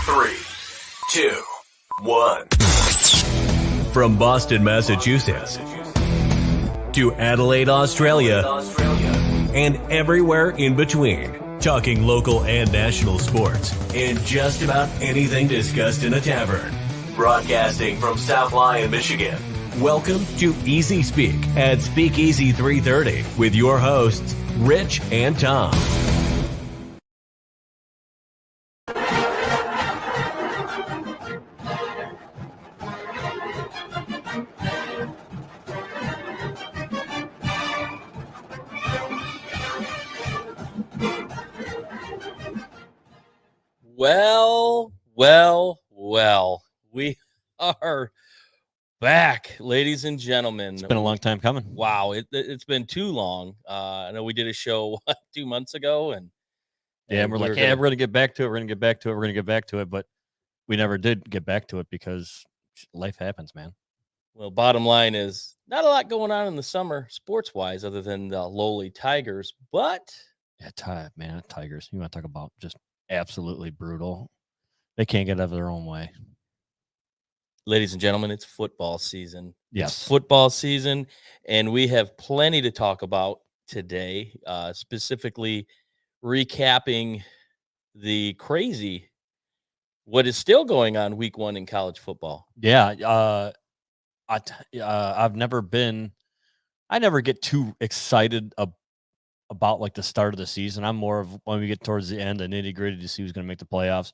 3, 2, 1. From Boston, Massachusetts to Adelaide, Australia, and everywhere in between, talking local and national sports and just about anything discussed in a tavern. Broadcasting from South Lyon, Michigan. Welcome to Easy Speak at Speakeasy 330 with your hosts, Rich and Tom. Well, we are back, ladies and gentlemen. It's been a long time coming. Wow, it's been too long. I know we did a show 2 months ago, and we're going to get back to it, but we never did get back to it because life happens, man. Well, bottom line is not a lot going on in the summer sports-wise other than the lowly Tigers, but Tigers. You want to talk about just absolutely brutal. They can't get out of their own way. Ladies and gentlemen, it's football season. Yes. It's football season, and we have plenty to talk about today, specifically recapping what is still going on week 1 in college football. Yeah. I never get too excited about like the start of the season. I'm more of when we get towards the end, the nitty gritty to see who's going to make the playoffs.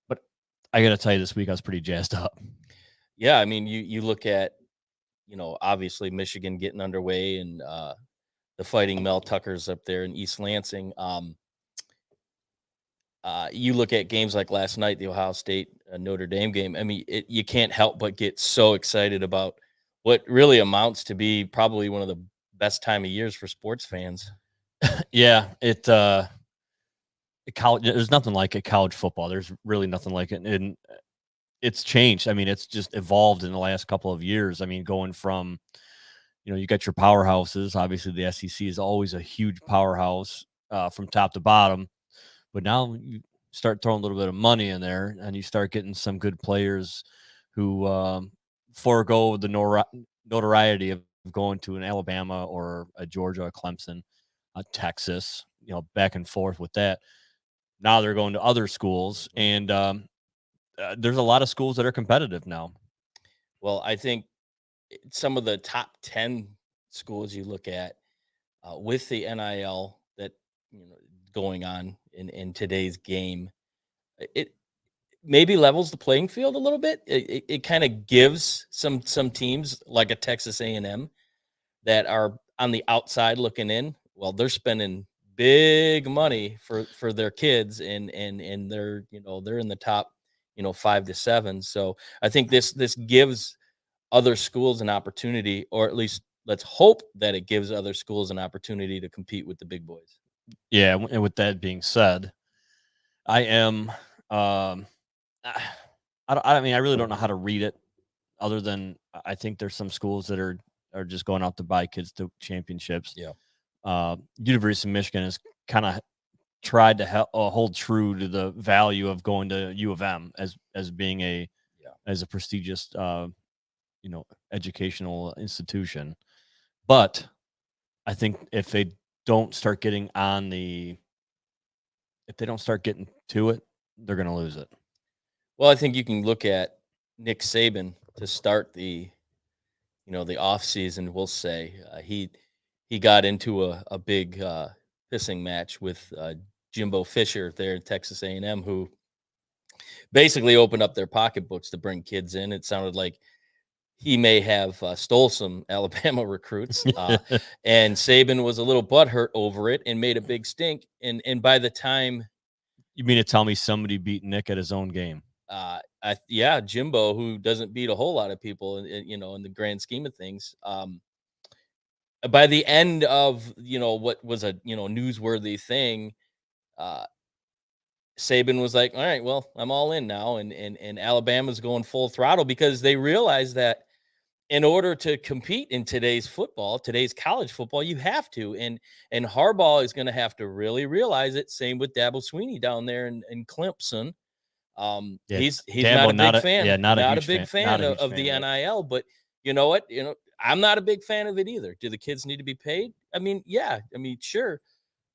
But I got to tell you, this week I was pretty jazzed up. Yeah, I mean, you look at, obviously Michigan getting underway and the Fighting Mel Tuckers up there in East Lansing. You look at games like last night, the Ohio State Notre Dame game. I mean, you can't help but get so excited about what really amounts to be probably one of the best time of years for sports fans. Yeah, college. There's nothing like it. College football. There's really nothing like it, and it's changed. I mean, it's just evolved in the last couple of years. I mean, going from, you got your powerhouses. Obviously, the SEC is always a huge powerhouse from top to bottom, but now you start throwing a little bit of money in there, and you start getting some good players who forego the notoriety of going to an Alabama or a Georgia, a Clemson, a Texas, back and forth with that. Now they're going to other schools, and there's a lot of schools that are competitive now. Well, I think some of the top 10 schools you look at with the NIL that going on in today's game, it maybe levels the playing field a little bit. It kind of gives some teams like a Texas A&M that are on the outside looking in. Well, they're spending big money for their kids, and they're they're in the top 5 to 7. So I think this gives other schools an opportunity, or at least let's hope that it gives other schools an opportunity to compete with the big boys. Yeah, and with that being said, I am I really don't know how to read it, other than I think there's some schools that are just going out to buy kids to championships. Yeah. University of Michigan has kind of tried to hold true to the value of going to U of M as being as a prestigious educational institution. But I think if they don't start getting to it, they're going to lose it. Well, I think you can look at Nick Saban to start the off season. We'll say he got into a big pissing match with Jimbo Fisher there at Texas A&M, who basically opened up their pocketbooks to bring kids in. It sounded like he may have stole some Alabama recruits, and Saban was a little butthurt over it and made a big stink. And by the time, you mean to tell me somebody beat Nick at his own game? Jimbo, who doesn't beat a whole lot of people, in the grand scheme of things. By the end of what was a newsworthy thing, Saban was like, all right, well, I'm all in now. And Alabama's going full throttle because they realize that in order to compete in today's college football, you have to. And Harbaugh is going to have to really realize it. Same with Dabo Swinney down there in Clemson. He's Dabo, not a big fan. not a Not a huge big fan. Not fan a huge of fan the of it. NIL. But you know what? I'm not a big fan of it either. Do the kids need to be paid? I mean, yeah. I mean, sure.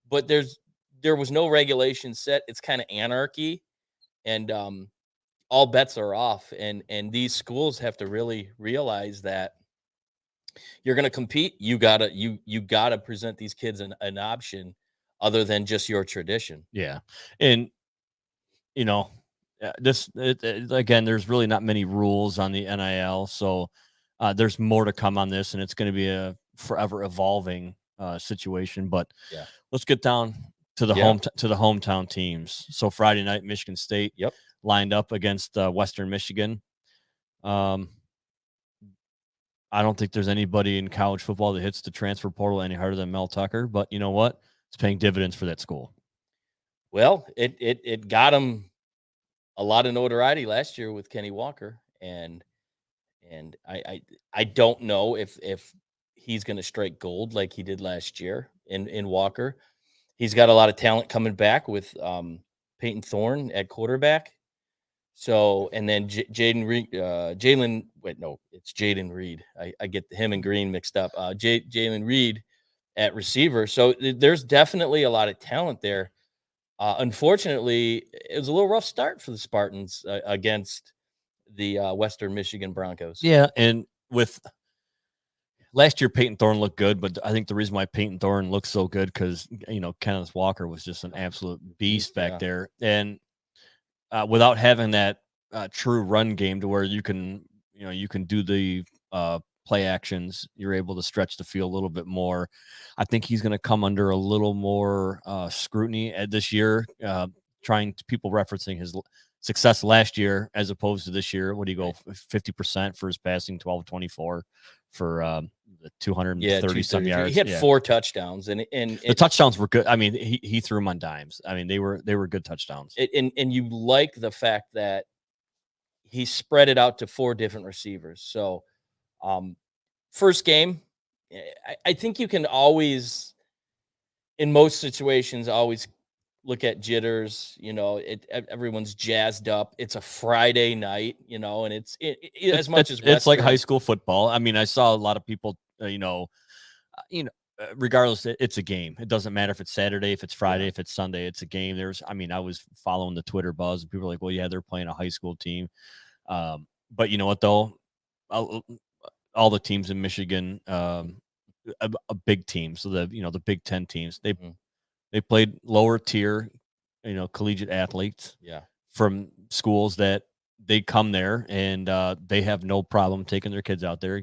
But there was no regulation set. It's kind of anarchy, and all bets are off. And these schools have to really realize that you're going to compete. You gotta present these kids an option other than just your tradition. Yeah, and you know, again, there's really not many rules on the NIL, so there's more to come on this, and it's going to be a forever evolving situation. But Yeah. let's get down to the hometown teams. So Friday night, Michigan State Yep. lined up against Western Michigan. I don't think there's anybody in college football that hits the transfer portal any harder than Mel Tucker, but you know what? It's paying dividends for that school. Well, it got him a lot of notoriety last year with Kenny Walker, and I don't know if he's going to strike gold like he did last year in Walker. He's got a lot of talent coming back with Peyton Thorne at quarterback. So, and then Jalen, wait, no, it's Jaden Reed. I get him and Green mixed up. Jalen Reed at receiver. So there's definitely a lot of talent there. Unfortunately, it was a little rough start for the Spartans against the Western Michigan Broncos. Yeah, and with last year, Peyton Thorne looked good, but I think the reason why Peyton Thorne looked so good because Kenneth Walker was just an absolute beast back there, and without having that true run game to where you can do the play actions, you're able to stretch the field a little bit more. I think he's going to come under a little more scrutiny this year, people referencing his success last year as opposed to this year. What do you go 50% for his passing, 12-24 for 230 some yards. He had 4 touchdowns, and the touchdowns were good. I mean, he threw them on dimes. I mean, they were good touchdowns. And you like the fact that he spread it out to 4 different receivers. So, first game, I think you can always, in most situations, always look at jitters. Everyone's jazzed up. It's a Friday night, and it's as much as it's like high school football. I mean, I saw a lot of people, regardless, it's a game. It doesn't matter if it's Saturday, if it's Friday, if it's Sunday, it's a game. I was following the Twitter buzz, and people were like, well, yeah, they're playing a high school team. But you know what, though? All the teams in Michigan, a big team. So the Big Ten teams, they played lower tier, collegiate athletes from schools that they come there and they have no problem taking their kids out there,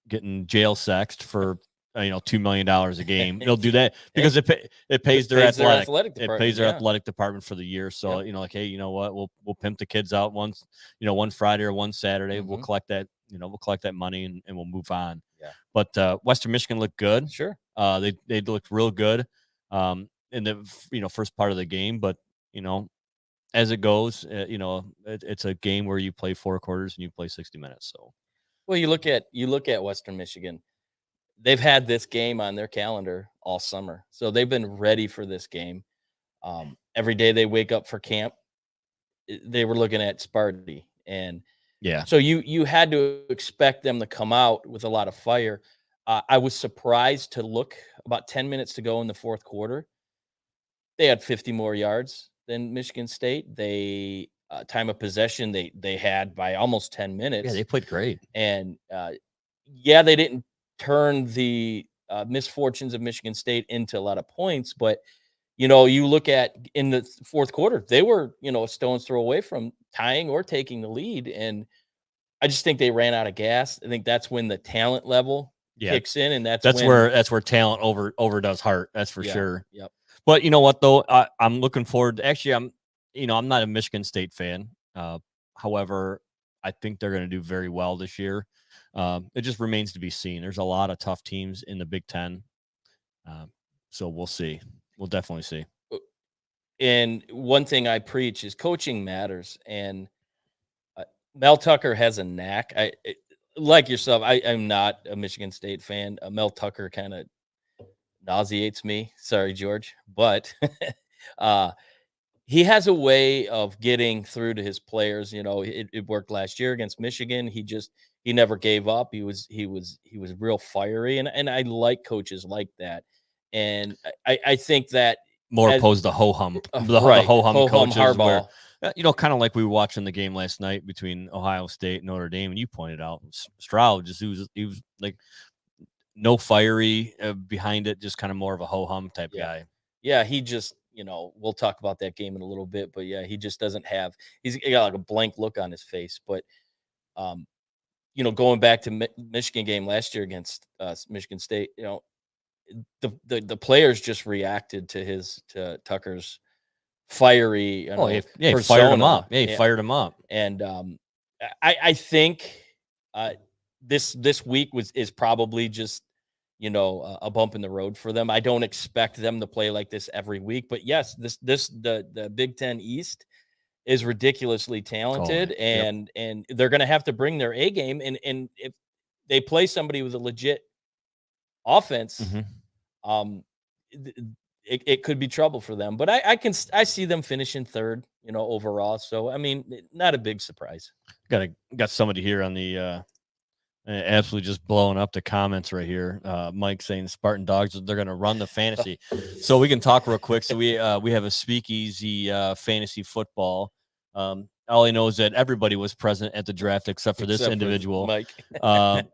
getting jail sexed for $2 million a game. They'll do that because it pays their athletic department. It pays their athletic department for the year. So hey, you know what? We'll pimp the kids out once, one Friday or one Saturday. We'll collect that. We'll collect that money and we'll move on. Yeah. But Western Michigan looked good. Sure. They looked real good in the first part of the game. But as it goes, it's a game where you play 4 quarters and you play 60 minutes. So, well, you look at Western Michigan. They've had this game on their calendar all summer, so they've been ready for this game. Every day they wake up for camp, they were looking at Sparty, and so you had to expect them to come out with a lot of fire. I was surprised to look about 10 minutes to go in the fourth quarter. They had 50 more yards than Michigan State. They time of possession they had by almost 10 minutes. Yeah, they played great, and they didn't turn the misfortunes of Michigan State into a lot of points, but you look at in the fourth quarter, they were a stone's throw away from tying or taking the lead, and I just think they ran out of gas. I think that's when the talent level kicks in, and that's where talent overdoes heart. That's for sure. Yep. But you know what though, I'm looking forward. Actually, I'm not a Michigan State fan. However, I think they're going to do very well this year. It just remains to be seen. There's a lot of tough teams in the Big Ten. So we'll see. We'll definitely see. And one thing I preach is coaching matters. And Mel Tucker has a knack. Like yourself, I'm not a Michigan State fan. Mel Tucker kind of nauseates me. Sorry, George. But he has a way of getting through to his players. It worked last year against Michigan. He never gave up. He was real fiery, and I like coaches like that. And I think that More as opposed to ho-hum, the right, ho-hum ho-hum coaches where, Harbaugh. kind of like we were watching the game last night between Ohio State and Notre Dame, and you pointed out Stroud he was like no fiery behind it, just kind of more of a ho-hum type Yeah. guy. Yeah, he just, we'll talk about that game in a little bit, but yeah, he just doesn't have he's got like a blank look on his face. But um, going back to Michigan game last year against Michigan State, the players just reacted to Tucker's fiery, Oh, he fired him persona. up. Yeah, he fired him up. And I think this week is probably just a bump in the road for them. I don't expect them to play like this every week, but yes, the Big Ten East is ridiculously talented, Yep. and they're going to have to bring their A game. And if they play somebody with a legit offense, um, it could be trouble for them. But I see them finishing third, overall. So I mean, not a big surprise. Got somebody here on the absolutely just blowing up the comments right here. Mike saying Spartan Dogs, they're going to run the fantasy. So we can talk real quick. So we have a Speakeasy fantasy football. All he knows that everybody was present at the draft except for this individual, Mike.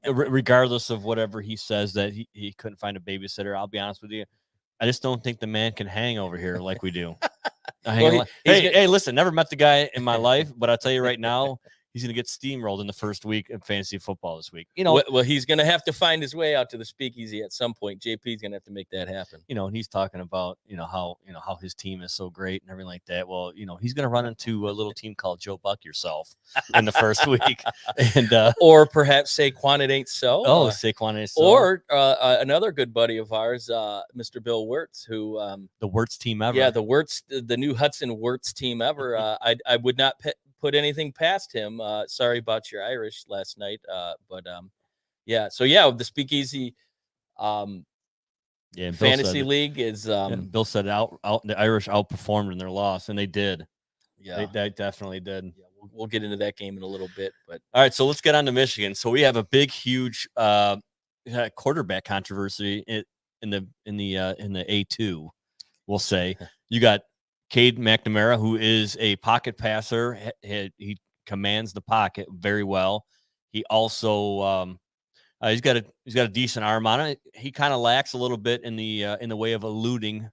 Regardless of whatever he says that he couldn't find a babysitter. I'll be honest with you. I just don't think the man can hang over here like we do. Hey, listen, never met the guy in my life, but I'll tell you right now, he's going to get steamrolled in the first week of fantasy football this week. Well, he's going to have to find his way out to the Speakeasy at some point. JP's going to have to make that happen. And he's talking about, how his team is so great and everything like that. Well, he's going to run into a little team called Joe Buck Yourself in the first week. And or perhaps Saquon It Ain't So. Saquon It Ain't So. Or another good buddy of ours, Mr. Bill Wirtz, who the Wirtz team ever. Yeah, the new Hudson Wirtz team ever. I would not put anything past him. Sorry about your Irish last night. But yeah. So yeah, the Speakeasy fantasy league is Bill said out the Irish outperformed in their loss, and they did. Yeah, they definitely did. Yeah, we'll get into that game in a little bit. But all right, so let's get on to Michigan. So we have a big, huge quarterback controversy in the A2. We'll say you got Cade McNamara, who is a pocket passer. He commands the pocket very well. He also he's got a decent arm on it. He kind of lacks a little bit in the way of eluding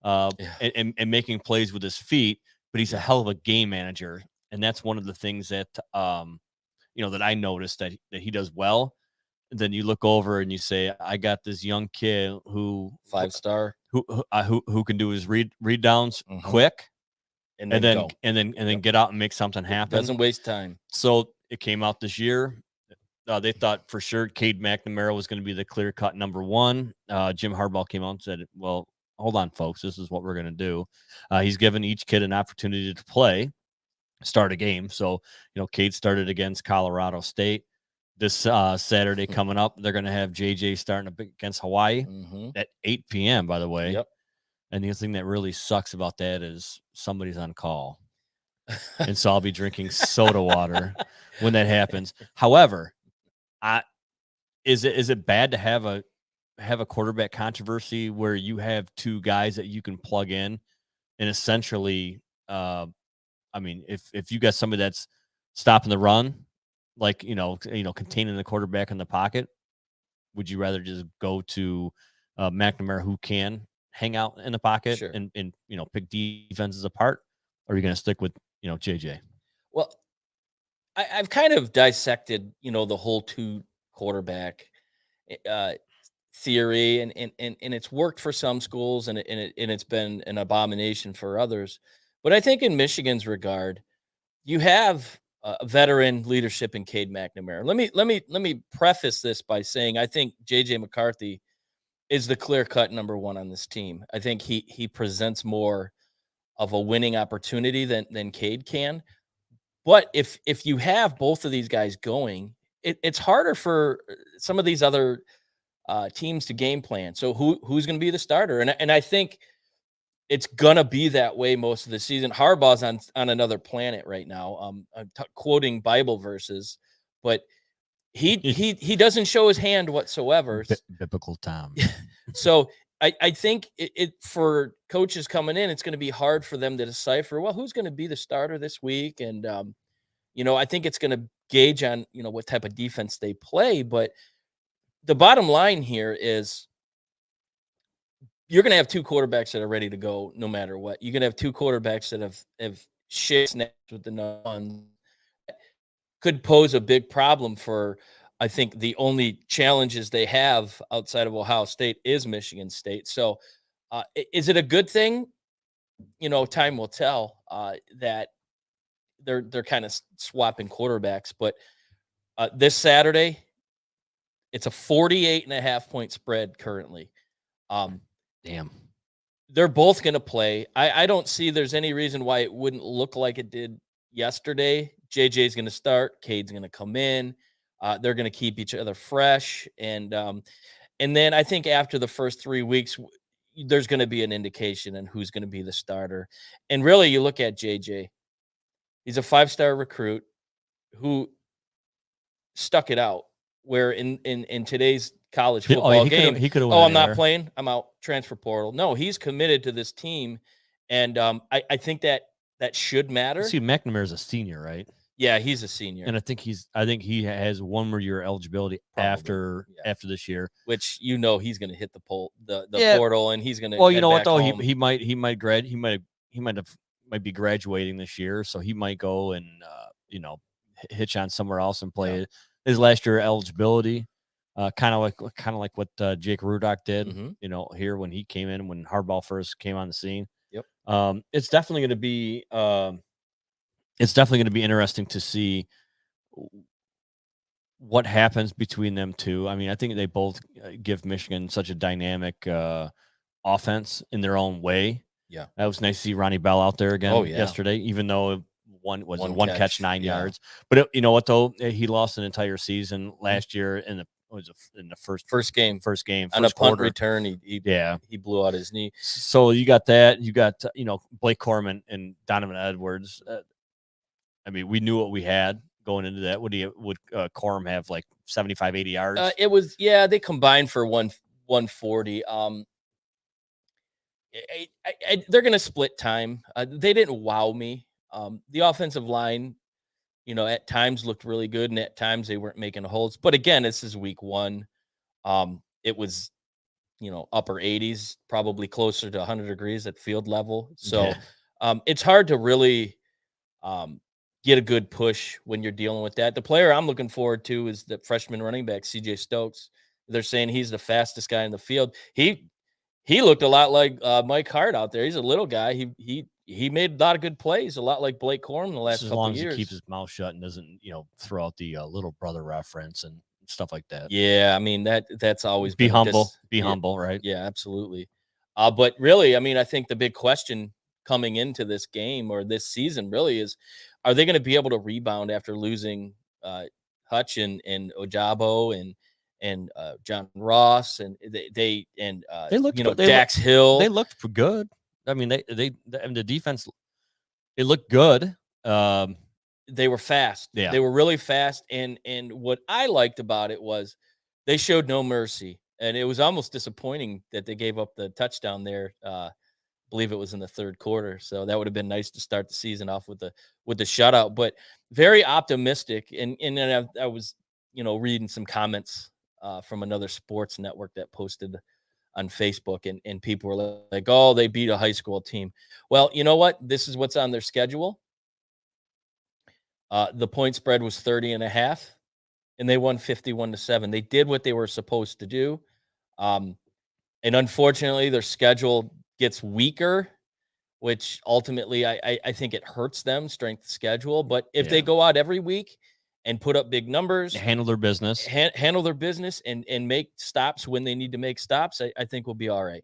and making plays with his feet, but he's a hell of a game manager, and that's one of the things that that I noticed that he does well. And then you look over and you say, I got this young kid who 5-star who can do his read downs quick and then get out and make something happen. Doesn't waste time. So it came out this year. They thought for sure Cade McNamara was going to be the clear cut number one. Jim Harbaugh came out and said, well, hold on, folks, this is what we're going to do. He's given each kid an opportunity to start a game. So, Cade started against Colorado State. This Saturday coming up, they're going to have JJ starting against Hawaii at 8 p.m., by the way. Yep. And the thing that really sucks about that is somebody's on call. And so I'll be drinking soda water when that happens. However, is it bad to have a quarterback controversy where you have two guys that you can plug in and essentially, if you got somebody that's stopping the run, like, containing the quarterback in the pocket, would you rather just go to McNamara, who can hang out in the pocket and pick defenses apart? Or are you going to stick with, JJ? Well, I've kind of dissected, the whole two quarterback theory, and it's worked for some schools, and it's been an abomination for others. But I think in Michigan's regard, you have a veteran leadership in Cade McNamara. Let me preface this by saying I think JJ McCarthy is the clear-cut number one on this team. I think he presents more of a winning opportunity than Cade can. But if you have both of these guys going, it's harder for some of these other teams to game plan. So who's going to be the starter? And I think it's gonna be that way most of the season. Harbaugh's on another planet right now. I'm quoting Bible verses, but he doesn't show his hand whatsoever. Biblical Tom. So I think it for coaches coming in, it's going to be hard for them to decipher, well, who's going to be the starter this week, and I think it's going to gauge on what type of defense they play. But the bottom line here is you're going to have two quarterbacks that are ready to go no matter what. You're going to have two quarterbacks that have shit snaps with the nuns. Could pose a big problem for, I think, the only challenges they have outside of Ohio State is Michigan State. So is it a good thing? Time will tell that they're kind of swapping quarterbacks. But this Saturday, it's a 48.5-point spread currently. Damn. They're both going to play. I don't see there's any reason why it wouldn't look like it did yesterday. JJ's going to start. Cade's going to come in. They're going to keep each other fresh. And then I think after the first 3 weeks, there's going to be an indication on who's going to be the starter. And really, you look at JJ. He's a 5-star recruit who stuck it out. Where in today's college football game, he could have. I'm not playing. I'm out. Transfer portal. No, he's committed to this team, and I think that should matter. See, McNamara's a senior, right? Yeah, he's a senior, and I think he has one more year eligibility after this year, which he's going to hit the portal, and he's going to. Well, you know what though, he might be graduating this year, so he might go and hitch on somewhere else and play his last year eligibility. Kind of like what Jake Rudock did, here when he came in, when Harbaugh first came on the scene. Yep. It's definitely going to be interesting to see what happens between them two. I mean, I think they both give Michigan such a dynamic offense in their own way. Yeah, that was nice to see Ronnie Bell out there again yesterday, even though one catch 9 yards. But you know what though, he lost an entire season last year in the first game on a punt return. He blew out his knee. So you got that. You got Blake Corman and Donovan Edwards. I mean, we knew what we had going into that. Would Corum have like 75, 80 yards? It was they combined for 140. They're going to split time. They didn't wow me. The offensive line, at times looked really good, and at times they weren't making holds. But again, this is week one. It was, upper 80s, probably closer to 100 degrees at field level. So it's hard to really get a good push when you're dealing with that. The player I'm looking forward to is the freshman running back, CJ Stokes. They're saying he's the fastest guy in the field. He looked a lot like Mike Hart out there. He's a little guy. He made a lot of good plays, a lot like Blake Corum in the last couple of years. As long as he keeps his mouth shut and doesn't, throw out the little brother reference and stuff like that. Yeah, I mean that's always be humble. Be humble, right? Yeah, absolutely. But really, I mean, I think the big question coming into this game or this season really is, are they going to be able to rebound after losing Hutch and Ojabo and John Ross and they looked Dax Hill. They looked good. I mean, the defense, it looked good. They were fast. Yeah. They were really fast. And what I liked about it was they showed no mercy. And it was almost disappointing that they gave up the touchdown there. I believe it was in the third quarter. So that would have been nice to start the season off with the shutout. But very optimistic. And then I was, reading some comments from another sports network that posted on Facebook, and people were like, oh, they beat a high school team. Well, you know what? This is what's on their schedule. The point spread was 30.5, and they won 51-7. They did what they were supposed to do. And unfortunately, their schedule gets weaker, which ultimately I think it hurts them, strength of schedule. But if they go out every week and put up big numbers, handle their business, and make stops when they need to make stops, I think we'll be all right.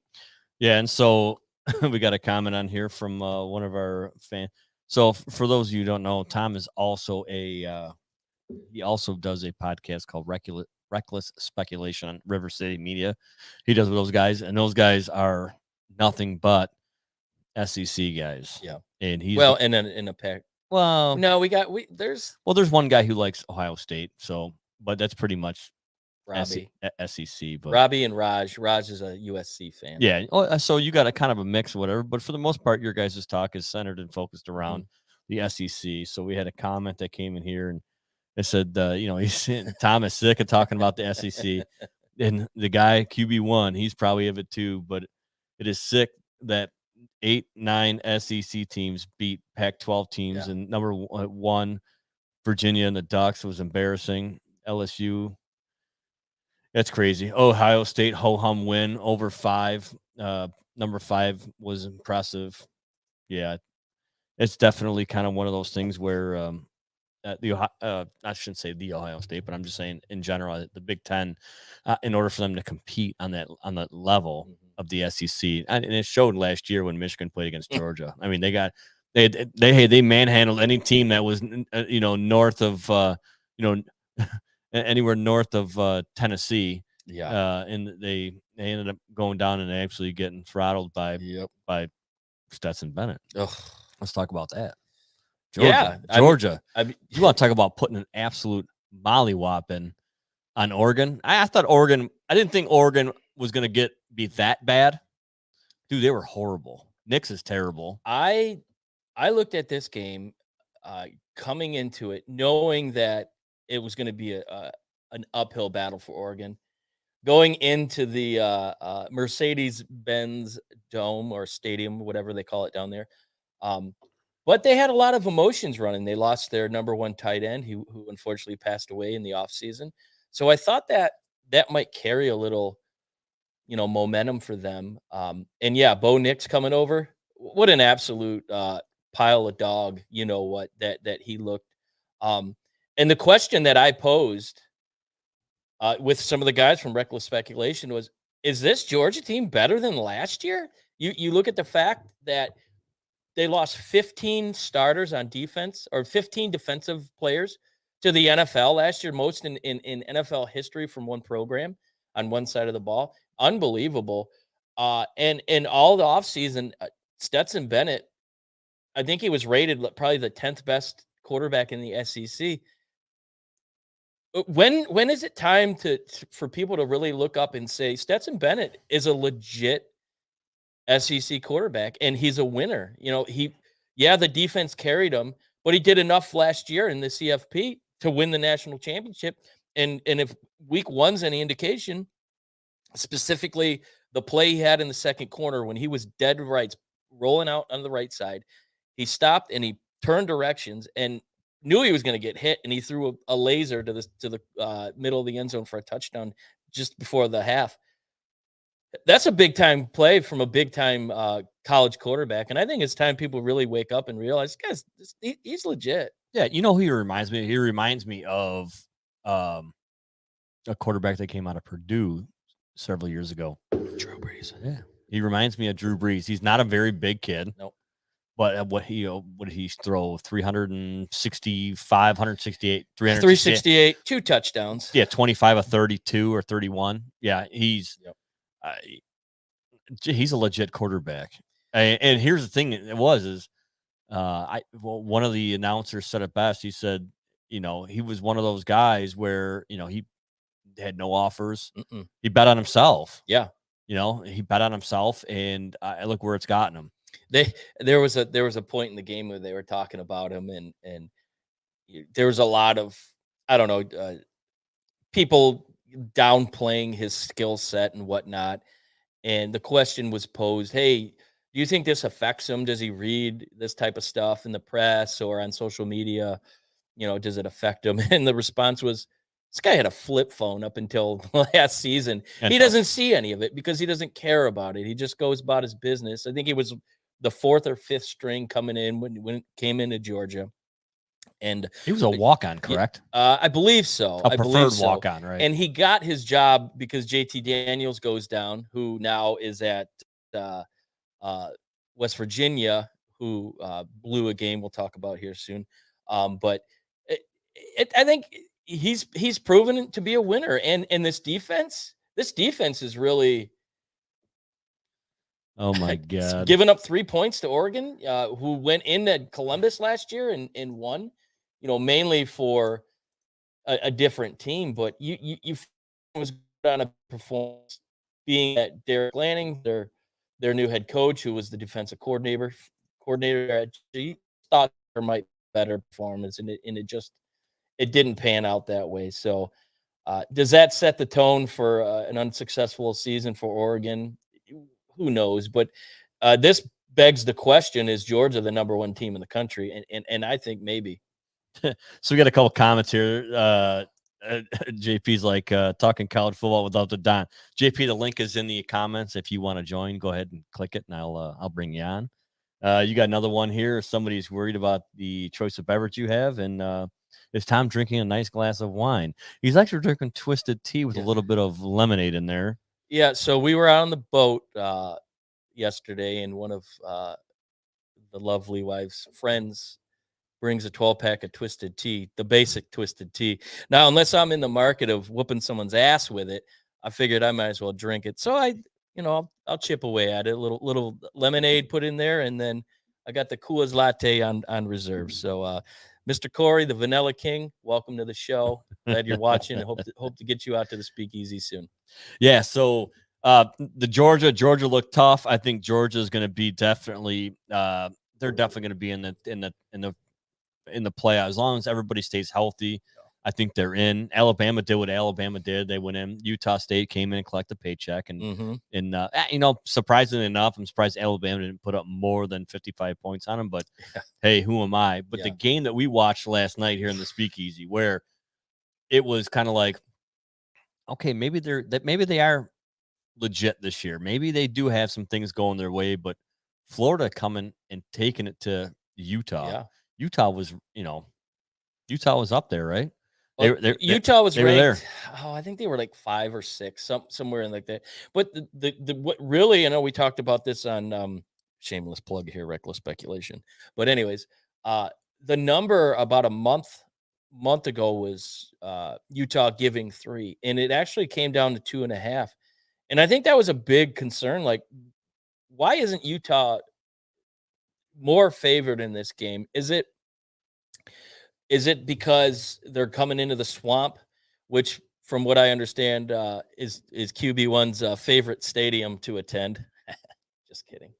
Yeah. And so we got a comment on here from one of our fans. So for those of you who don't know, Tom is also he also does a podcast called Reckless Speculation on River City Media. He does with those guys, and those guys are nothing but SEC guys. Yeah. And he's Well, and then in a pack. well, No, there's there's one guy who likes Ohio State, so but that's pretty much Robbie. SEC. But Robbie and Raj. Raj is a USC fan. yeah, so you got a kind of a mix of whatever. But for the most part, your guys' talk is centered and focused around the SEC. So we had a comment that came in here and it said, Tom is sick of talking about the SEC. And the guy, QB1, he's probably of it too. But it is sick that 8-9 SEC teams beat Pac-12 teams. Yeah. And number one, Virginia and the Ducks was embarrassing. LSU, that's crazy. Ohio State, ho-hum win over 5. Number 5 was impressive. Yeah, it's definitely kind of one of those things where I shouldn't say the Ohio State, but I'm just saying in general, the Big Ten, in order for them to compete on that level of the SEC, and it showed last year when Michigan played against Georgia. I mean, they manhandled any team that was north of anywhere north of Tennessee. Yeah, and they ended up going down and actually getting throttled by Stetson Bennett. Ugh. Let's talk about that. Georgia. You want to talk about putting an absolute mollywhopping on Oregon? I thought Oregon. I didn't think Oregon was going to be that bad. Dude, they were horrible. Nix is terrible. I looked at this game coming into it, knowing that it was going to be an uphill battle for Oregon. Going into the Mercedes-Benz Dome or Stadium, whatever they call it down there. But they had a lot of emotions running. They lost their number 1 tight end who unfortunately passed away in the offseason. So I thought that might carry a little, momentum for them. And yeah, Bo Nix coming over. What an absolute pile of dog, that he looked. And the question that I posed with some of the guys from Reckless Speculation was, is this Georgia team better than last year? You look at the fact that they lost 15 starters on defense or 15 defensive players to the NFL last year, most in NFL history from one program on one side of the ball. Unbelievable. And in all the offseason, Stetson Bennett, I think he was rated probably the 10th best quarterback in the SEC. When is it time for people to really look up and say Stetson Bennett is a legit SEC quarterback and he's a winner? The defense carried him, but he did enough last year in the CFP to win the national championship. And if week 1's any indication, specifically the play he had in the second quarter when he was dead right, rolling out on the right side, he stopped and he turned directions and knew he was going to get hit, and he threw a laser to the middle of the end zone for a touchdown just before the half. That's a big time play from a big time college quarterback, and I think it's time people really wake up and realize, guys, he's legit. Yeah, who he reminds me? He reminds me of a quarterback that came out of Purdue several years ago. Drew Brees. Yeah, he reminds me of Drew Brees. He's not a very big kid. Nope. But what did he throw? 365, 168, 368, 2 touchdowns. Yeah, 25 of 32 or 31. Yeah, he's a legit quarterback. And here's the thing: one of the announcers said it best. He said, he was one of those guys where he had no offers. He bet on himself. Yeah, he bet on himself, and look where it's gotten him. There was a point in the game where they were talking about him, and there was a lot of people downplaying his skill set and whatnot. And the question was posed, hey, do you think this affects him? Does he read this type of stuff in the press or on social media? Does it affect him? And the response was, this guy had a flip phone up until last season. He doesn't see any of it because he doesn't care about it. He just goes about his business. I think he was the 4th or 5th string coming in when it came into Georgia. And he was a walk-on, correct? I believe so. A preferred walk-on, right? And he got his job because JT Daniels goes down, who now is at West Virginia, who blew a game we'll talk about here soon. But I think he's proven to be a winner. And this defense is really Oh my God. Giving up 3 points to Oregon, who went into Columbus last year and won, mainly for a different team. But you was on a performance being that Derek Lanning, their new head coach, who was the defensive coordinator at G, thought there might be better performance, and it didn't pan out that way. So does that set the tone for an unsuccessful season for Oregon? Who knows? But this begs the question: is Georgia the number one team in the country? And I think maybe. So we got a couple comments here. JP's like talking college football without the Don. JP, the link is in the comments. If you want to join, go ahead and click it, and I'll bring you on. You got another one here. Somebody's worried about the choice of beverage you have, and is Tom drinking a nice glass of wine? He's actually drinking twisted tea with a little bit of lemonade in there. Yeah. So we were out on the boat yesterday, and one of the lovely wife's friends brings a 12-pack of twisted tea, the basic twisted tea. Now, unless I'm in the market of whooping someone's ass with it, I figured I might as well drink it. So I'll chip away at it. A little lemonade put in there, and then I got the Coors latte on reserve. So, Mr. Corey, the Vanilla King, welcome to the show. Glad you're watching. And hope to get you out to the Speakeasy soon. Yeah. So the Georgia looked tough. I think Georgia is going to be definitely. They're definitely going to be in the playoff as long as everybody stays healthy. I think they're in. Alabama did what Alabama did. They went in. Utah State came in and collected a paycheck, and surprisingly enough, I'm surprised Alabama didn't put up more than 55 points on them. But hey, who am I? But the game that we watched last night here in the Speakeasy, where it was kind of like, okay, maybe they are legit this year. Maybe they do have some things going their way, but Florida coming and taking it to Utah. Yeah. Utah was up there, right? Utah was ranked. I think they were like 5 or 6, somewhere in like that. But the what really, we talked about this on shameless plug here, reckless speculation. But anyways, the number about a month ago was Utah giving 3, and it actually came down to 2.5. And I think that was a big concern. Like, why isn't Utah more favored in this game? Is it because they're coming into the swamp, which, from what I understand, is QB1's favorite stadium to attend? Just kidding.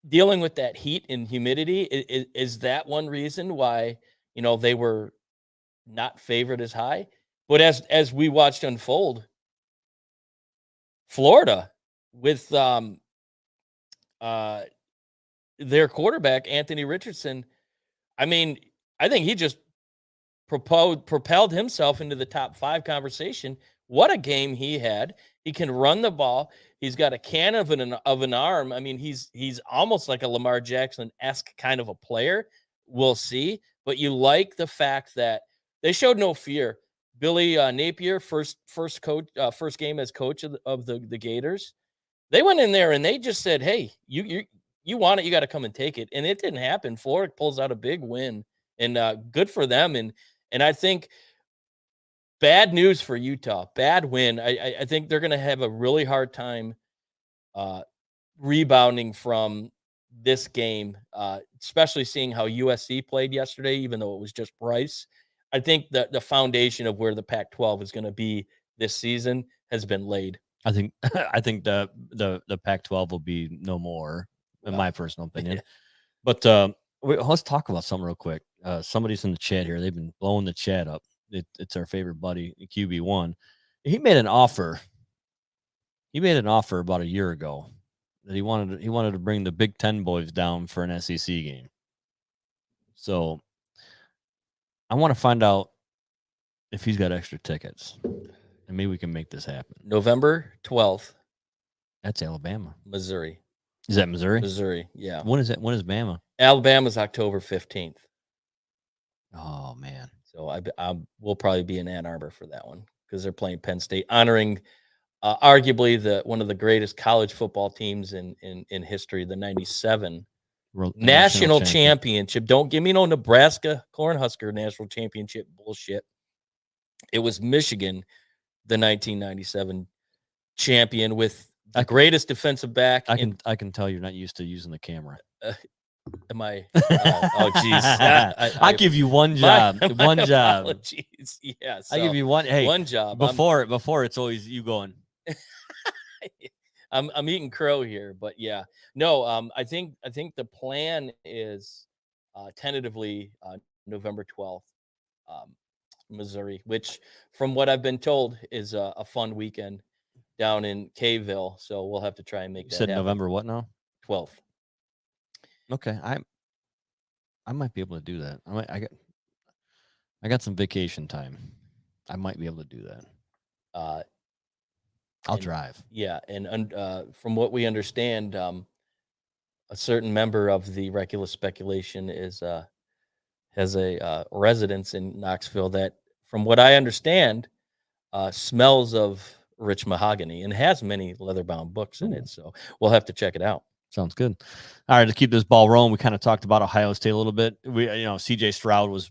Dealing with that heat and humidity, is that one reason why they were not favored as high? But as we watched unfold, Florida with their quarterback Anthony Richardson, I mean, I think he just propelled himself into the top 5 conversation. What a game he had. He can run the ball. He's got a can of an arm. I mean, he's almost like a Lamar Jackson-esque kind of a player. We'll see. But you like the fact that they showed no fear. Billy Napier, first game as coach of the Gators. They went in there and they just said, hey, you want it, you got to come and take it. And it didn't happen. Florida pulls out a big win, and good for them. And I think bad news for Utah. Bad win. I think they're going to have a really hard time rebounding from this game, especially seeing how USC played yesterday, even though it was just Bryce. I think that the foundation of where the Pac-12 is going to be this season has been laid. I think the Pac-12 will be no more, in my personal opinion. Yeah. But let's talk about something real quick. Somebody's in the chat here. They've been blowing the chat up. It's our favorite buddy, QB1. He made an offer. He made an offer about a year ago that he wanted to bring the Big Ten boys down for an SEC game. So I want to find out if he's got extra tickets, and maybe we can make this happen. November 12th. That's Alabama. Missouri. Is that Missouri? Missouri, yeah. When is it? When is Bama? Alabama's October 15th. Oh, man. So I will probably be in Ann Arbor for that one because they're playing Penn State, honoring arguably one of the greatest college football teams in history, the 97 national championship. Don't give me no Nebraska Cornhusker national championship bullshit. It was Michigan, the 1997 champion, with the greatest defensive back. I can tell you're not used to using the camera. Am I? Oh, geez. I give you one job. One job. Apologies. Yeah. So I give you one. Hey, one job. Before it's always you going. I'm eating crow here, but yeah. No. I think the plan is tentatively November 12th, Missouri, which, from what I've been told, is a fun weekend down in Kville. So we'll have to try and make You that said happen. November what now? 12th. Okay, I might be able to do that. I got some vacation time. I might be able to do that. I'll drive. Yeah, and from what we understand, a certain member of the Reckless Speculation has a residence in Knoxville that, from what I understand, smells of rich mahogany and has many leather-bound books in it. So we'll have to check it out. Sounds good. All right, to keep this ball rolling, we kind of talked about Ohio State a little bit. CJ Stroud was,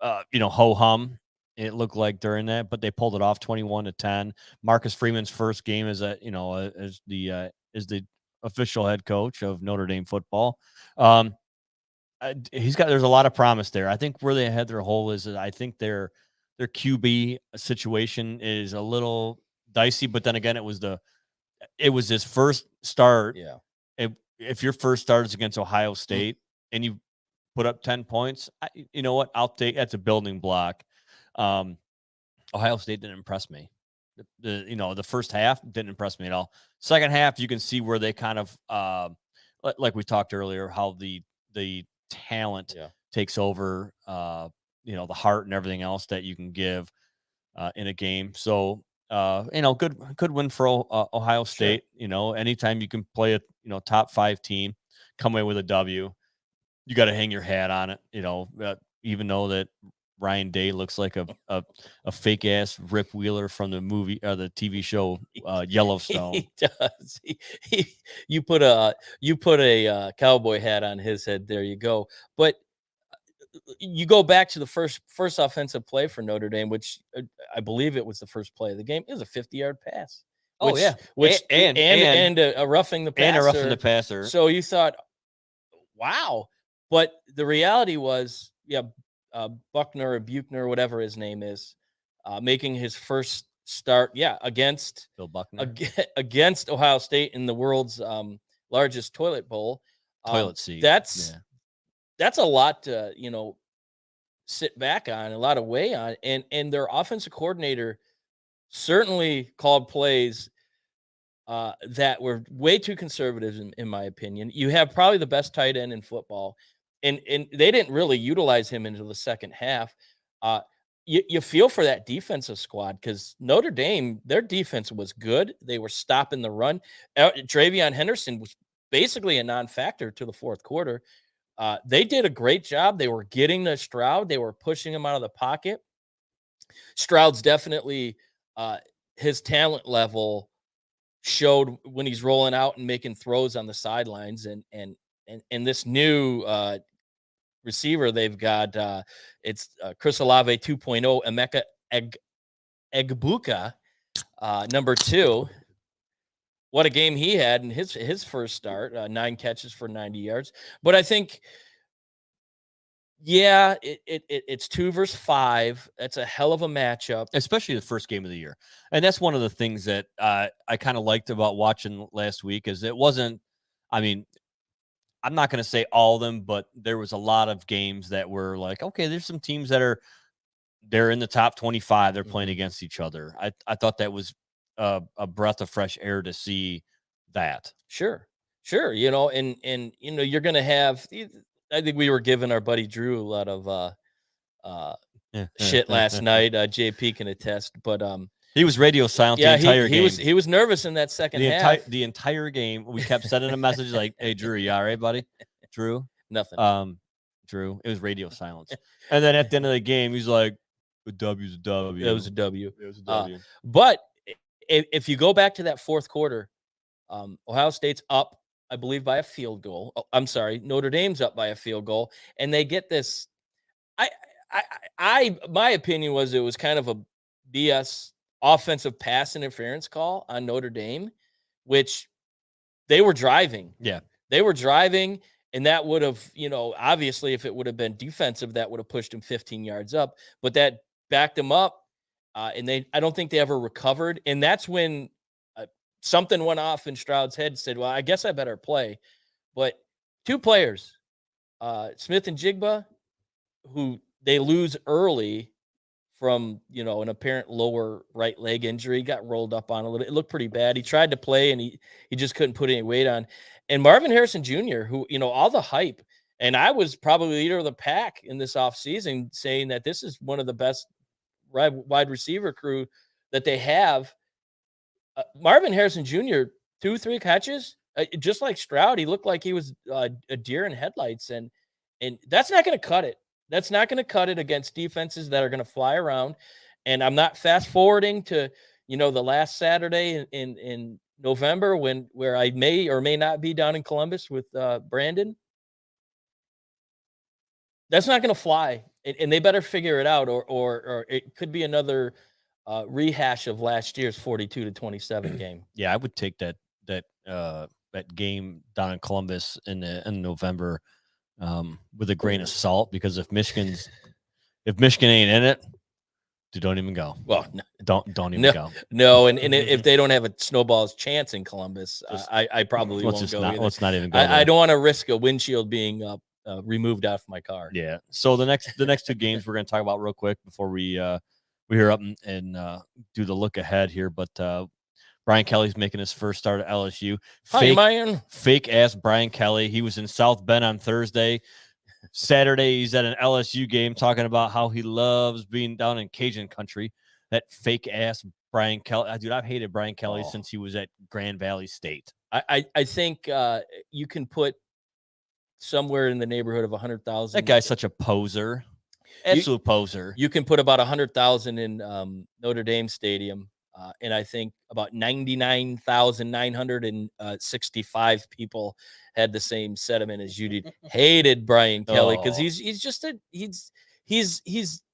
ho hum. It looked like during that, but they pulled it off 21-10. Marcus Freeman's first game as the official head coach of Notre Dame football. There's a lot of promise there. I think where they had their hole is I think their QB situation is a little dicey, but then again, it was his first start. Yeah. If your first start is against Ohio State and you put up 10 points, you know what? That's a building block. Ohio State didn't impress me. The first half didn't impress me at all. Second half, you can see where they kind of, like we talked earlier, how the talent takes over, the heart and everything else that you can give in a game. So, good win for Ohio State. Sure. Anytime you can play a top 5 team, come away with a W, you got to hang your hat on it. Even though that Ryan Day looks like a fake ass Rip Wheeler from the movie or the TV show Yellowstone. He does. You put a cowboy hat on his head. There you go. But you go back to the first offensive play for Notre Dame, which I believe it was the first play of the game. It was a 50-yard pass. And a roughing the passer. And a roughing the passer. So you thought, wow. But the reality was, Buckner or Buchner, whatever his name is, making his first start, against Bill Buckner, against Ohio State in the world's largest toilet bowl. Toilet seat. That's a lot to, sit back on, a lot of weigh on. And their offensive coordinator certainly called plays that were way too conservative, in my opinion. You have probably the best tight end in football, and they didn't really utilize him into the second half. You feel for that defensive squad, because Notre Dame, their defense was good. They were stopping the run. Travion Henderson was basically a non-factor to the fourth quarter. They did a great job. They were getting to Stroud. They were pushing him out of the pocket. Stroud's definitely his talent level showed when he's rolling out and making throws on the sidelines, and this new receiver they've got, it's Chris Olave 2.0, Emeka Egbuka, number 2. What a game he had in his first start, 9 catches for 90 yards. But I think, it's 2 versus 5. That's a hell of a matchup, especially the first game of the year. And that's one of the things that I kind of liked about watching last week, is it wasn't, I'm not going to say all of them, but there was a lot of games that were like, okay, there's some teams that they're in the top 25. They're playing against each other. I thought that was a breath of fresh air to see that. Sure. And you're going to have, I think we were giving our buddy Drew a lot of shit last night. JP can attest, but he was radio silent the entire game. He was nervous in that second half. The entire game, we kept sending a message like, "Hey, Drew, you all right, buddy?" Drew, nothing. Drew, it was radio silence. And then at the end of the game, he's like, "A W's a W." It was a W. But if you go back to that fourth quarter, Ohio State's up, I believe, by a field goal. Oh, I'm sorry, Notre Dame's up by a field goal, and they get this. My opinion was it was kind of a BS offensive pass interference call on Notre Dame, which they were driving. Yeah. They were driving, and that would have, obviously, if it would have been defensive, that would have pushed them 15 yards up. But that backed them up, and I don't think they ever recovered. And that's when something went off in Stroud's head. Said, "Well, I guess I better play." But two players, Smith and Jigba, who they lose early from an apparent lower right leg injury, got rolled up on a little. It looked pretty bad. He tried to play and he just couldn't put any weight on. And Marvin Harrison Jr., who, all the hype, and I was probably leader of the pack in this offseason saying that this is one of the best wide receiver crew that they have. Marvin Harrison Jr., 2-3 catches, just like Stroud. He looked like he was a deer in headlights, and that's not going to cut it. That's not going to cut it against defenses that are going to fly around. And I'm not fast forwarding to, the last Saturday in November where I may or may not be down in Columbus with Brandon. That's not going to fly, and they better figure it out, or it could be another rehash of last year's 42-27 game. Yeah, I would take that game down in Columbus in November with a grain of salt, because if Michigan ain't in it, don't even go. Well, don't even go. No, and if they don't have a snowball's chance in Columbus, I probably won't go. Let's not even go. I don't want to risk a windshield being removed off my car. Yeah. So the next two games we're going to talk about real quick before we hear up and do the look ahead here. But Brian Kelly's making his first start at LSU. Fake ass Brian Kelly. He was in South Bend on Thursday. Saturday, he's at an LSU game talking about how he loves being down in Cajun country. That fake ass Brian Kelly. Dude, I've hated Brian Kelly since he was at Grand Valley State. I think you can put somewhere in the neighborhood of 100,000. That guy's such a poser. Absolute poser. You can put about 100,000 in Notre Dame Stadium. And I think about 99,965 people had the same sentiment as you did. Hated Brian Kelly because he's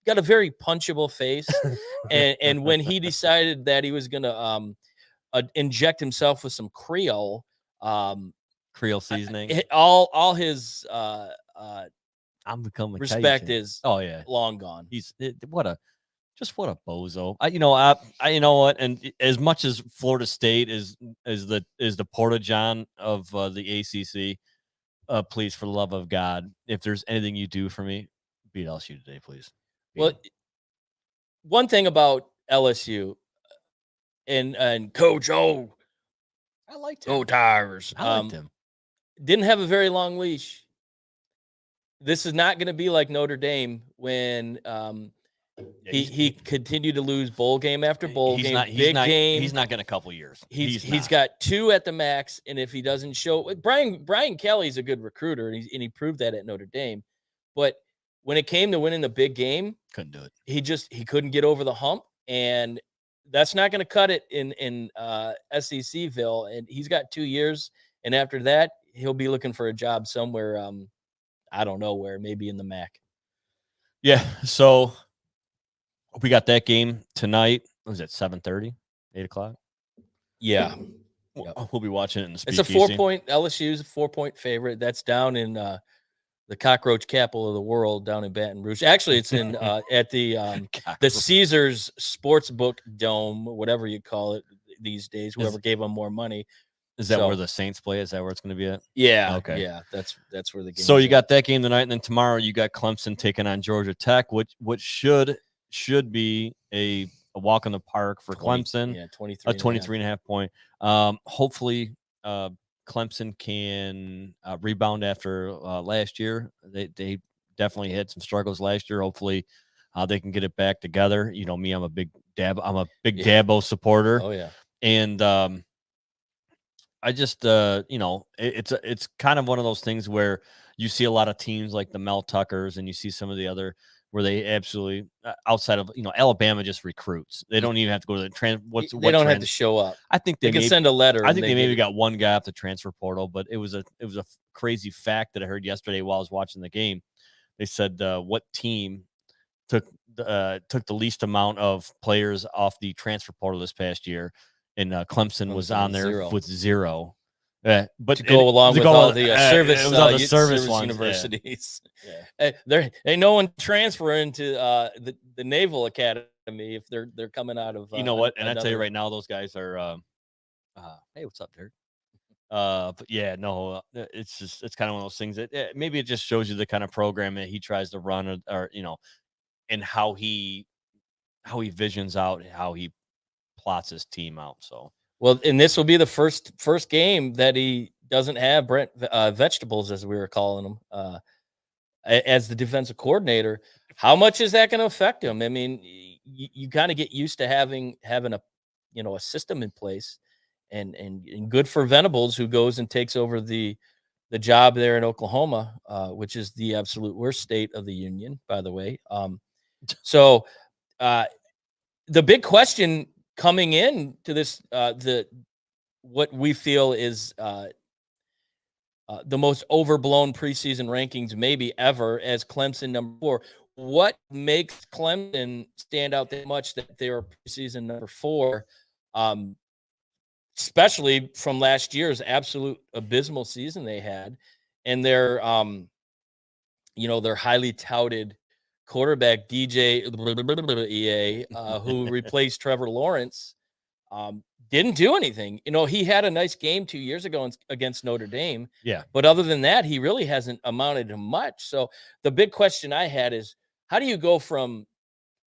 got a very punchable face, and when he decided that he was going to inject himself with some Creole seasoning, all his I'm becoming respect Cajun. is long gone. What a bozo. You know what? And as much as Florida State is the Porta-John of the ACC, please, for the love of God, if there's anything you do for me, beat LSU today, please. Well, one thing about LSU and Coach O, I liked him. Go Tigers. I liked him. Didn't have a very long leash. This is not going to be like Notre Dame when he continued to lose bowl game after bowl game. He's not going a couple years. He's got 2 at the max, and if he doesn't show, Brian Kelly's a good recruiter, and he proved that at Notre Dame. But when it came to winning the big game, couldn't do it. He couldn't get over the hump, and that's not going to cut it in SECville. And he's got 2 years, and after that, he'll be looking for a job somewhere. I don't know where, maybe in the MAC. Yeah. So we got that game tonight. What was it, 7:30, 8 o'clock? Yeah. We'll be watching it in the Speakeasy. It's a 4-point, LSU's a 4-point favorite. That's down in the cockroach capital of the world, down in Baton Rouge. Actually, it's in at the Caesars Sportsbook Dome, whatever you call it these days, whoever gave them more money. Is that where the Saints play? Is that where it's going to be at? Yeah. Okay. Yeah, that's where the game. So you got that game tonight, and then tomorrow you got Clemson taking on Georgia Tech, which should be a walk in the park for Clemson. Yeah, 23.5 point. Hopefully, Clemson can rebound after last year. They definitely had some struggles last year. Hopefully, they can get it back together. You know me, I'm a big Dabo supporter. Oh yeah, and I just it's kind of one of those things where you see a lot of teams like the Mel Tuckers, and you see some of the other where they absolutely outside of Alabama just recruits. They don't even have to go to the they don't have to show up. I think they can send a letter. I think they maybe got one guy off the transfer portal, but it was a crazy fact that I heard yesterday while I was watching the game. They said what team took the least amount of players off the transfer portal this past year, and Clemson was on there zero. with 0. But to go along with all the service, it was all the service ones, universities. They no one transferring to the Naval Academy if they're coming out of you know what, and I tell you right now, those guys are hey, what's up, Derek? But yeah, no, it's kind of one of those things that maybe it just shows you the kind of program that he tries to run, or and how he visions out, how he plots his team out. So well, and this will be the first game that he doesn't have Brent Vegetables, as we were calling him, as the defensive coordinator. How much is that going to affect him? I mean, you kind of get used to having a a system in place, and good for Venables, who goes and takes over the job there in Oklahoma, which is the absolute worst state of the union, by the way. So the big question coming in to this, what we feel is the most overblown preseason rankings maybe ever, as Clemson number 4. What makes Clemson stand out that much that they are preseason number 4, especially from last year's absolute abysmal season they had, and their their highly touted quarterback DJ EA, who replaced Trevor Lawrence, didn't do anything. He had a nice game 2 years ago against Notre Dame. yeah, But other than that, he really hasn't amounted to much. So the big question I had is, how do you go from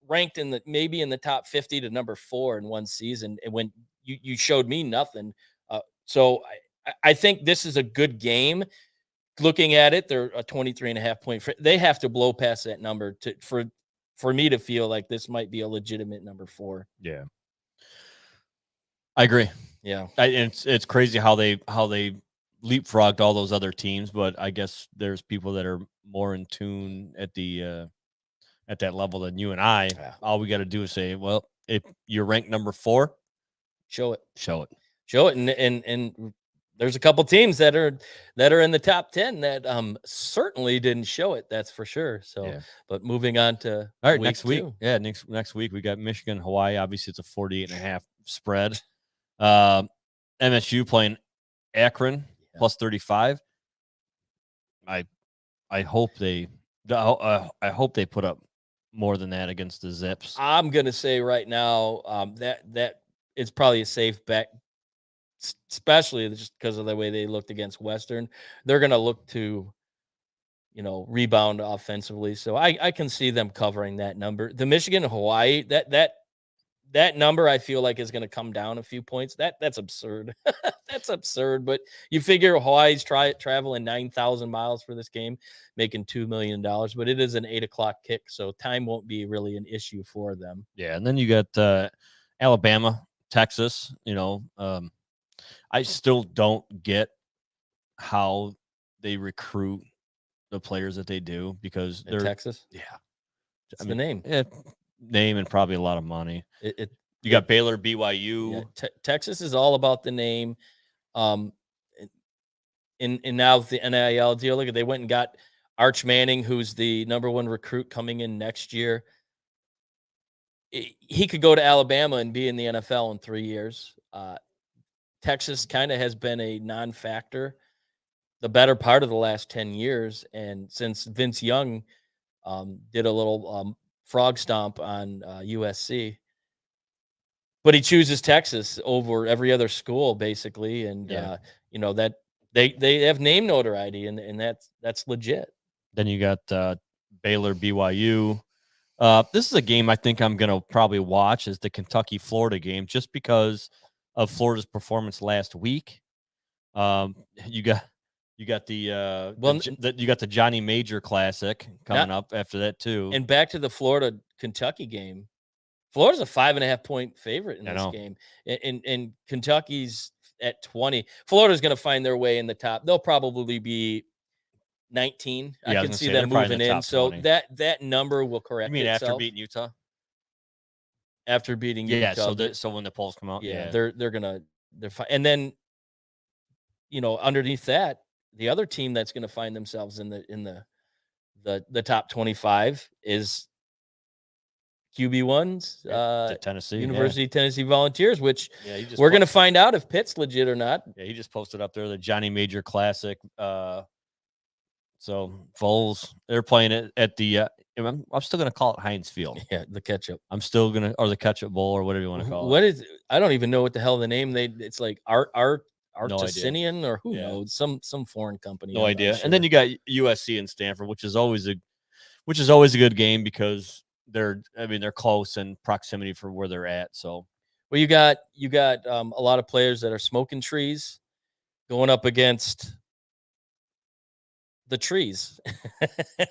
ranked maybe in the top 50 to number 4 in one season, and when you showed me nothing? So I think this is a good game. Looking at it, they're a 23.5 point. They have to blow past that number for me to feel like this might be a legitimate number 4. Yeah, I agree. Yeah, it's crazy how they leapfrogged all those other teams, but I guess there's people that are more in tune at that level than you and I. Yeah. All we got to do is say, well, if you're ranked number 4, show it, and there's a couple teams that are in the top 10 that certainly didn't show it. That's for sure. So, yeah. But moving on to all right, next week. Yeah, next week we got Michigan, Hawaii. Obviously, it's a 48.5 spread. MSU playing Akron plus 35. I hope they put up more than that against the Zips. I'm gonna say right now that it's probably a safe bet, especially just because of the way they looked against Western. They're gonna look to rebound offensively, so I can see them covering that number. The Michigan Hawaii, that number I feel like is going to come down a few points. That's absurd. That's absurd. But you figure Hawaii's traveling 9,000 miles for this game, making $2 million. But it is an 8:00 kick, so time won't be really an issue for them. Yeah, and then you got Alabama, Texas. I still don't get how they recruit the players that they do, because they're Texas. Yeah, the name. Yeah. Name and probably a lot of money. You got Baylor, BYU. Yeah, Texas is all about the name. And now with the NIL deal, look, they went and got Arch Manning, who's the number 1 recruit coming in next year. He could go to Alabama and be in the NFL in 3 years. Texas kind of has been a non-factor the better part of the last 10 years. And since Vince Young did a little frog stomp on USC, but he chooses Texas over every other school basically, and that they have name notoriety, and that's legit. Then you got Baylor, BYU. This is a game I think I'm gonna probably watch, is the Kentucky-Florida game, just because of Florida's performance last week. You got the Johnny Major Classic coming up after that too. And back to the Florida-Kentucky game. Florida's a 5.5 point favorite in this game. And Kentucky's at 20. Florida's going to find their way in the top. They'll probably be 19. I can see them moving in. So that number will correct itself. You mean after beating Utah? After beating Utah. So when the polls come out, they're fine. And then underneath that, the other team that's going to find themselves in the top 25 is QB1's to Tennessee, University of Tennessee Volunteers, which we're going to find out if Pitt's legit or not. Yeah, he just posted up there the Johnny Major Classic. So Vols, they're playing it at the. I'm still going to call it Heinz Field. Yeah, the ketchup. I'm still gonna, or the Ketchup Bowl, or whatever you want to call it. What is? I don't even know what the hell the name. It's like Artesinian, or who knows, some foreign company. No idea. And then you got USC and Stanford, which is always a good game because they're close in proximity for where they're at. So, well, you got a lot of players that are smoking trees going up against the trees,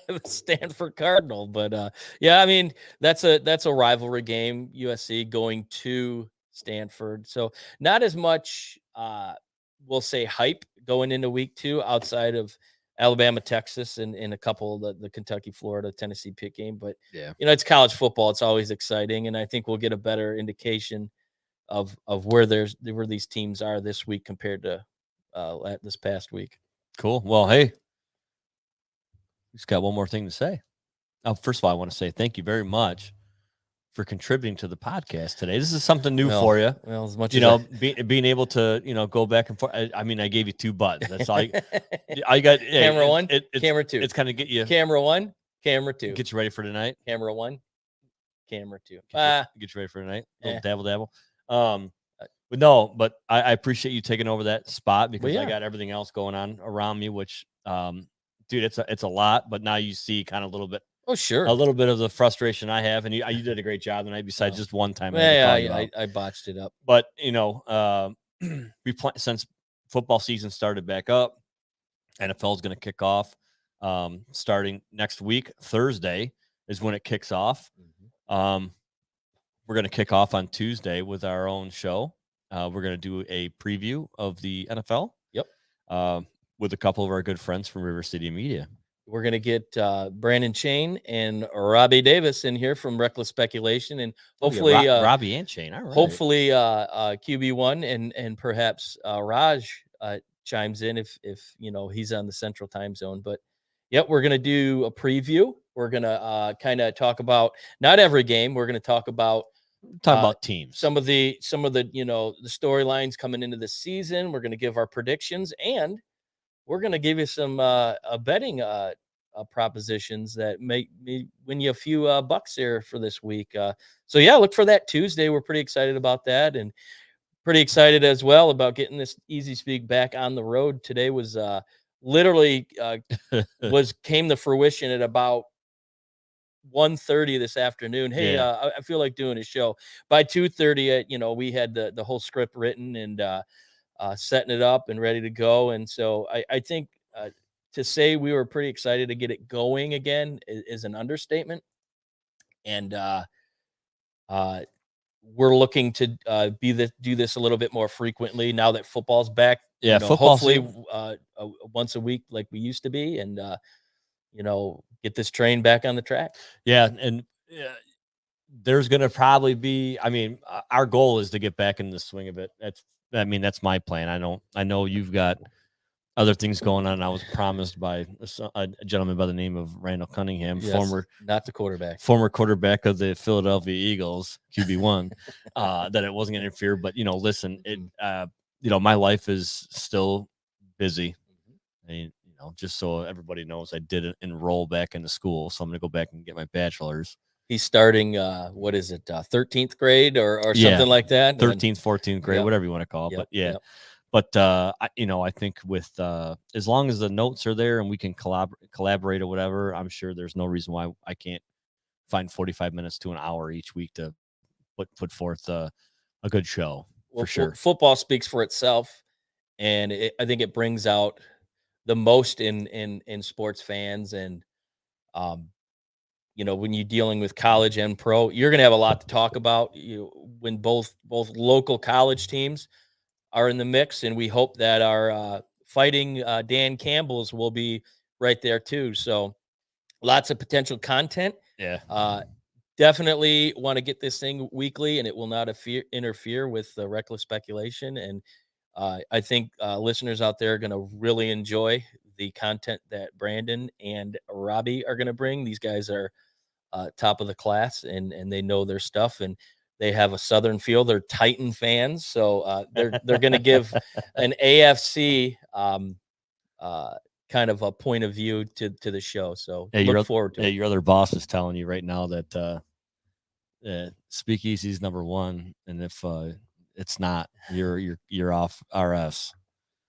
the Stanford Cardinal. But yeah, I mean, that's a rivalry game. USC going to Stanford, so not as much we'll say hype going into week 2 outside of Alabama, Texas, and a couple of the Kentucky, Florida, Tennessee Pitt game. But it's college football. It's always exciting, and I think we'll get a better indication of where these teams are this week compared to this past week. Cool. Well, hey, just got one more thing to say. First of all, I want to say thank you very much for contributing to the podcast today. This is something new for you. Well, as much being able to go back and forth. I mean, I gave you 2 buttons. That's all. I got camera 1, camera 2. It's kind of get you camera 1, camera 2. Get you ready for tonight. Camera 1, camera 2. Get you ready for tonight. Dabble. But no, but I appreciate you taking over that spot because I got everything else going on around me, which dude, it's a lot, but now you see kind of a little bit. Oh, sure. A little bit of the frustration I have, and you did a great job tonight. Besides just one time, I botched it up. But since football season started back up, NFL is going to kick off starting next week. Thursday is when it kicks off. We're going to kick off on Tuesday with our own show. We're going to do a preview of the NFL. Yep. With a couple of our good friends from River City Media. We're going to get Brandon Chain and Robbie Davis in here from Reckless Speculation, and hopefully Robbie and Chain. All right. Hopefully QB1 and perhaps Raj chimes in if he's on the Central Time Zone. But we're going to do a preview. We're going to kind of talk about not every game. We're going to talk about teams. Some of the the storylines coming into the season. We're going to give our predictions, and we're going to give you some betting propositions that may win you a few bucks here for this week. So look for that Tuesday. We're pretty excited about that, and pretty excited as well about getting this Easy Speak back on the road. Today was literally came to fruition at about 1:30 this afternoon. Hey, I feel like doing a show. By 2:30, we had the whole script written and setting it up and ready to go. And so I think to say we were pretty excited to get it going again is an understatement. And we're looking to do this a little bit more frequently now that football's back. Hopefully once a week like we used to be, and get this train back on the track. And there's going to probably be, our goal is to get back in the swing of it. That's my plan. I know you've got other things going on. I was promised by a gentleman by the name of Randall Cunningham, former quarterback of the Philadelphia Eagles, QB1, that it wasn't going to interfere. But listen, my life is still busy. Just so everybody knows, I did enroll back into school, so I'm going to go back and get my bachelor's. He's starting, 13th grade or something like that? 13th, 14th grade, whatever you want to call it. But I think with as long as the notes are there and we can collaborate or whatever, I'm sure there's no reason why I can't find 45 minutes to an hour each week to put forth a good show for sure. Football speaks for itself, and I think it brings out the most in sports fans. And when you're dealing with college and pro, you're going to have a lot to talk about. When both local college teams are in the mix, and we hope that our fighting Dan Campbell's will be right there too. So lots of potential content. Definitely want to get this thing weekly, and it will not interfere with the Reckless Speculation. And I think listeners out there are going to really enjoy the content that Brandon and Robbie are going to bring. These guys are top of the class, and they know their stuff, and they have a Southern feel. They're Titan fans, so they're going to give an AFC kind of a point of view to the show. So look forward to it. Your other boss is telling you right now that Speakeasy is number one, and if it's not, you're off RS.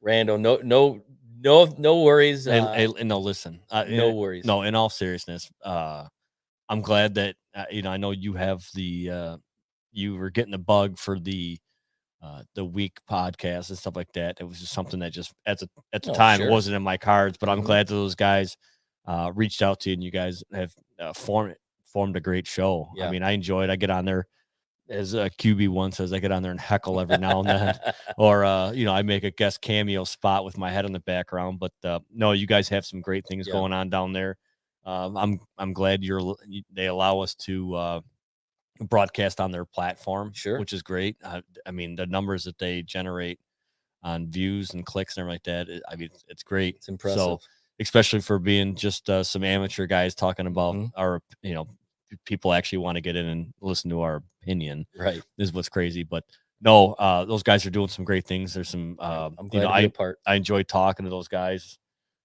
Randall, no worries. No, listen, no worries. No, in all seriousness, I'm glad that I know you have the you were getting the bug for the week podcast and stuff like that. It was just something that just at the time sure. It wasn't in my cards, but I'm glad that those guys reached out to you, and you guys have formed a great show. Yeah. I mean, I enjoy it. I get on there, as QB1 says, I get on there and heckle every now and then, or I make a guest cameo spot with my head in the background. But no, you guys have some great things going on down there. I'm glad they allow us to broadcast on their platform, sure, which is great. I mean, the numbers that they generate on views and clicks and everything like that, I mean, it's great. It's impressive. So, especially for being just some amateur guys talking about our, people actually want to get in and listen to our opinion. Right, is what's crazy. But no, those guys are doing some great things. There's some, I'm glad to be a part. I enjoy talking to those guys.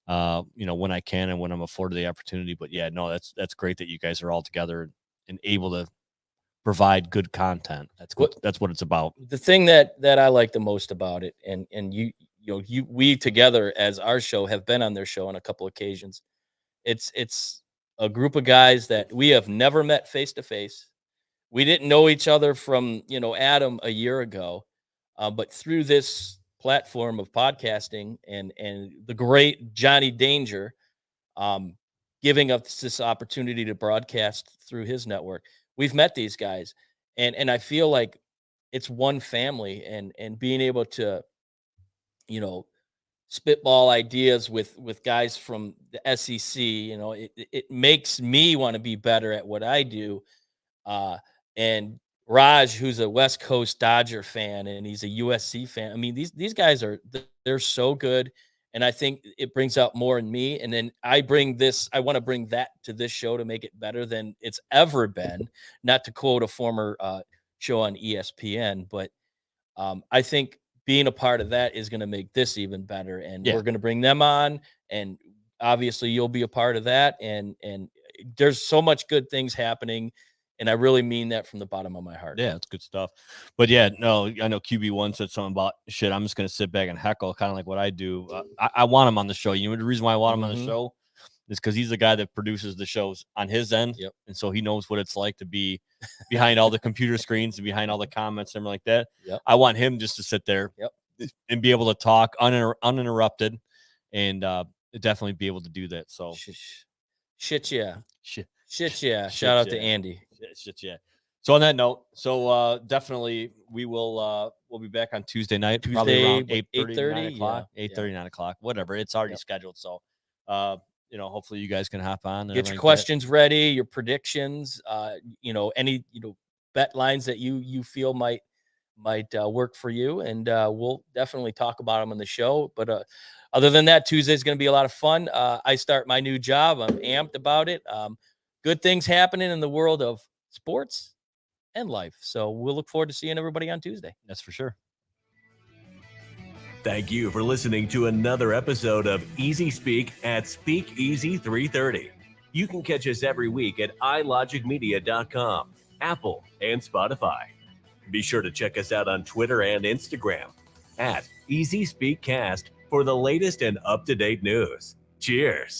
When I can and when I'm afforded the opportunity. But yeah, no, that's great that you guys are all together and able to provide good content. That's what it's about. The thing that I like the most about it, and we together as our show have been on their show on a couple occasions. It's a group of guys that we have never met face to face. We didn't know each other from Adam a year ago, but through this platform of podcasting and the great Johnny Danger giving us this opportunity to broadcast through his network, we've met these guys, and I feel like it's one family, and being able to spitball ideas with guys from the SEC, it makes me want to be better at what I do. And Raj, who's a West Coast Dodger fan, and he's a USC fan. I mean, these guys they're so good, and I think it brings out more in me. And then I want to bring that to this show to make it better than it's ever been. Not to quote a former show on ESPN, but I think being a part of that is going to make this even better. And we're going to bring them on, and obviously you'll be a part of that. And there's so much good things happening. And I really mean that from the bottom of my heart. Yeah, it's good stuff. But yeah, no, I know QB1 said something about shit. I'm just going to sit back and heckle, kind of like what I do. I want him on the show. You know, the reason why I want him on the show is because he's the guy that produces the shows on his end. Yep. And so he knows what it's like to be behind all the computer screens and behind all the comments and everything like that. Yep. I want him just to sit there and be able to talk uninterrupted and definitely be able to do that. So Shit, yeah. Shit, yeah. Shout out to Andy. Shit, yeah. So on that note, definitely we will we'll be back on Tuesday night, probably around 8:30, 9 o'clock, 8:30, 9 o'clock, whatever. It's already scheduled. So hopefully you guys can hop on. Get your questions ready, your predictions, any bet lines that you feel might work for you, and we'll definitely talk about them on the show. But other than that, Tuesday is going to be a lot of fun. I start my new job. I'm amped about it. Good things happening in the world of sports and life. So we'll look forward to seeing everybody on Tuesday. That's for sure. Thank you for listening to another episode of Easy Speak at Speakeasy 330. You can catch us every week at ilogicmedia.com, Apple, and Spotify. Be sure to check us out on Twitter and Instagram at Easy Speak Cast for the latest and up-to-date news. Cheers.